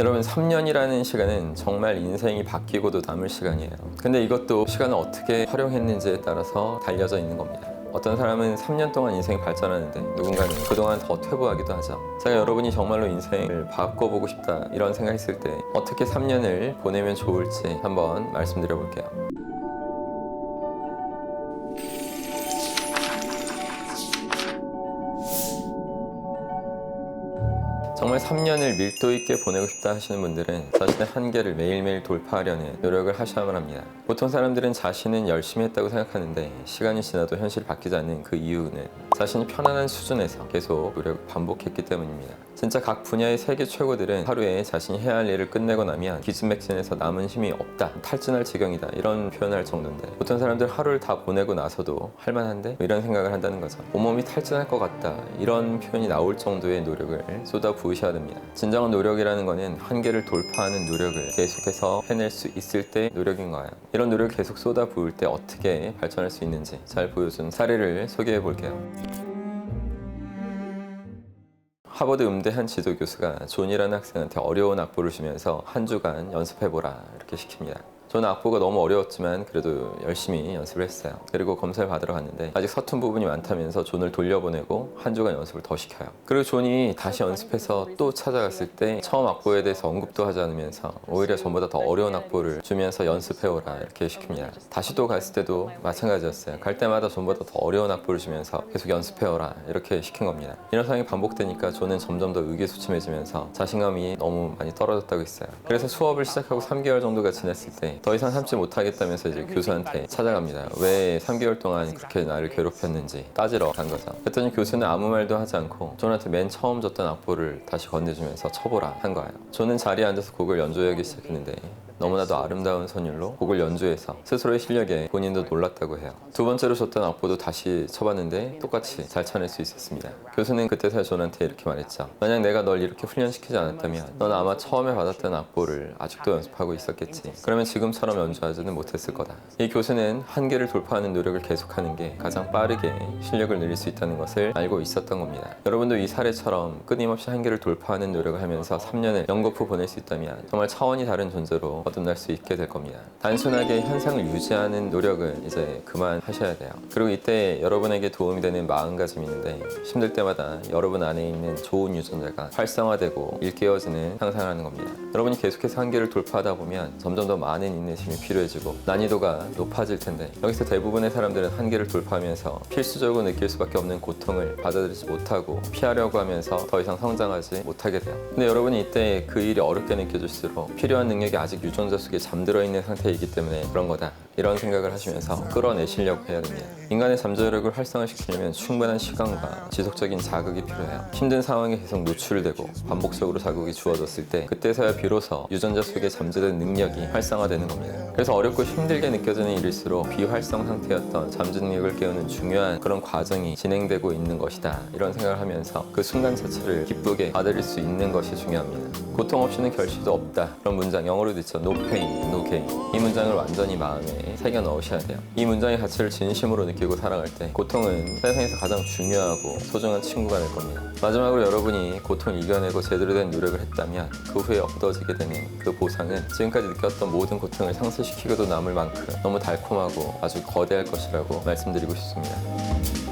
여러분 3년이라는 시간은 정말 인생이 바뀌고도 남을 시간이에요. 근데 이것도 시간을 어떻게 활용했는지에 따라서 달려져 있는 겁니다. 어떤 사람은 3년 동안 인생이 발전하는데 누군가는 그동안 더 퇴보하기도 하죠. 제가 여러분이 정말로 인생을 바꿔보고 싶다 이런 생각했을 때 어떻게 3년을 보내면 좋을지 한번 말씀드려 볼게요. 정말 3년을 밀도 있게 보내고 싶다 하시는 분들은 자신의 한계를 매일매일 돌파하려는 노력을 하셔야만 합니다. 보통 사람들은 자신은 열심히 했다고 생각하는데 시간이 지나도 현실이 바뀌지 않는 그 이유는 자신이 편안한 수준에서 계속 노력을 반복했기 때문입니다. 진짜 각 분야의 세계 최고들은 하루에 자신이 해야 할 일을 끝내고 나면 기진맥진해서 남은 힘이 없다, 탈진할 지경이다 이런 표현을 할 정도인데 보통 사람들 하루를 다 보내고 나서도 할만한데? 이런 생각을 한다는 거죠. 온몸이 탈진할 것 같다 이런 표현이 나올 정도의 노력을 쏟아부으셔야 됩니다. 진정한 노력이라는 거는 한계를 돌파하는 노력을 계속해서 해낼 수 있을 때 노력인 거예요. 이런 노력을 계속 쏟아부을 때 어떻게 발전할 수 있는지 잘 보여준 사례를 소개해 볼게요. 하버드 음대 한 지도 교수가 존이라는 학생한테 어려운 악보를 주면서 한 주간 연습해보라 이렇게 시킵니다. 저는 악보가 너무 어려웠지만 그래도 열심히 연습을 했어요. 그리고 검사를 받으러 갔는데 아직 서툰 부분이 많다면서 존을 돌려보내고 한 주간 연습을 더 시켜요. 그리고 존이 다시 연습해서 또 찾아갔을 때 처음 악보에 대해서 언급도 하지 않으면서 오히려 전보다 더 어려운 악보를 주면서 연습해오라 이렇게 시킵니다. 다시 또 갔을 때도 마찬가지였어요. 갈 때마다 전보다 더 어려운 악보를 주면서 계속 연습해오라 이렇게 시킨 겁니다. 이런 상황이 반복되니까 존은 점점 더 의기소침해지면서 자신감이 너무 많이 떨어졌다고 했어요. 그래서 수업을 시작하고 3개월 정도가 지났을 때 더 이상 참지 못하겠다면서 이제 교수한테 찾아갑니다. 왜 3개월 동안 그렇게 나를 괴롭혔는지 따지러 간 거죠. 그랬더니 교수는 아무 말도 하지 않고 존한테 맨 처음 줬던 악보를 다시 건네주면서 쳐보라 한 거예요. 존은 자리에 앉아서 곡을 연주하기 시작했는데 너무나도 아름다운 선율로 곡을 연주해서 스스로의 실력에 본인도 놀랐다고 해요. 두 번째로 줬던 악보도 다시 쳐봤는데 똑같이 잘 쳐낼 수 있었습니다. 교수는 그때서야 존한테 이렇게 말했죠. 만약 내가 널 이렇게 훈련시키지 않았다면 넌 아마 처음에 받았던 악보를 아직도 연습하고 있었겠지. 그러면 지금처럼 연주하지는 못했을 거다. 이 교수는 한계를 돌파하는 노력을 계속하는 게 가장 빠르게 실력을 늘릴 수 있다는 것을 알고 있었던 겁니다. 여러분도 이 사례처럼 끊임없이 한계를 돌파하는 노력을 하면서 3년을 연거푸 보낼 수 있다면 정말 차원이 다른 존재로 거듭날 수 있게 될 겁니다. 단순하게 현상을 유지하는 노력은 이제 그만하셔야 돼요. 그리고 이때 여러분에게 도움이 되는 마음가짐이 있는데 힘들 때마다 여러분 안에 있는 좋은 유전자가 활성화되고 일깨워지는 상상을 하는 겁니다. 여러분이 계속해서 한계를 돌파하다 보면 점점 더 많은 인내심이 필요해지고 난이도가 높아질 텐데 여기서 대부분의 사람들은 한계를 돌파하면서 필수적으로 느낄 수밖에 없는 고통을 받아들이지 못하고 피하려고 하면서 더 이상 성장하지 못하게 돼요. 근데 여러분이 이때 그 일이 어렵게 느껴질수록 필요한 능력이 아직 유전자 속에 잠들어 있는 상태이기 때문에 그런 거다 이런 생각을 하시면서 끌어내시려고 해야 됩니다. 인간의 잠재력을 활성화시키려면 충분한 시간과 지속적인 자극이 필요해요. 힘든 상황에 계속 노출되고 반복적으로 자극이 주어졌을 때 그때서야 비로소 유전자 속에 잠재된 능력이 활성화되는 겁니다. 그래서 어렵고 힘들게 느껴지는 일일수록 비활성 상태였던 잠재 능력을 깨우는 중요한 그런 과정이 진행되고 있는 것이다 이런 생각을 하면서 그 순간 자체를 기쁘게 받아들일 수 있는 것이 중요합니다. 고통 없이는 결실도 없다 그런 문장 영어로도 있죠. No pain, no gain. 이 문장을 완전히 마음에 새겨 넣으셔야 돼요. 이 문장의 가치를 진심으로 느끼고 살아갈 때 고통은 세상에서 가장 중요하고 소중한 친구가 될 겁니다. 마지막으로 여러분이 고통을 이겨내고 제대로 된 노력을 했다면 그 후에 얻어지게 되는 그 보상은 지금까지 느꼈던 모든 고통을 상쇄시키고도 남을 만큼 너무 달콤하고 아주 거대할 것이라고 말씀드리고 싶습니다.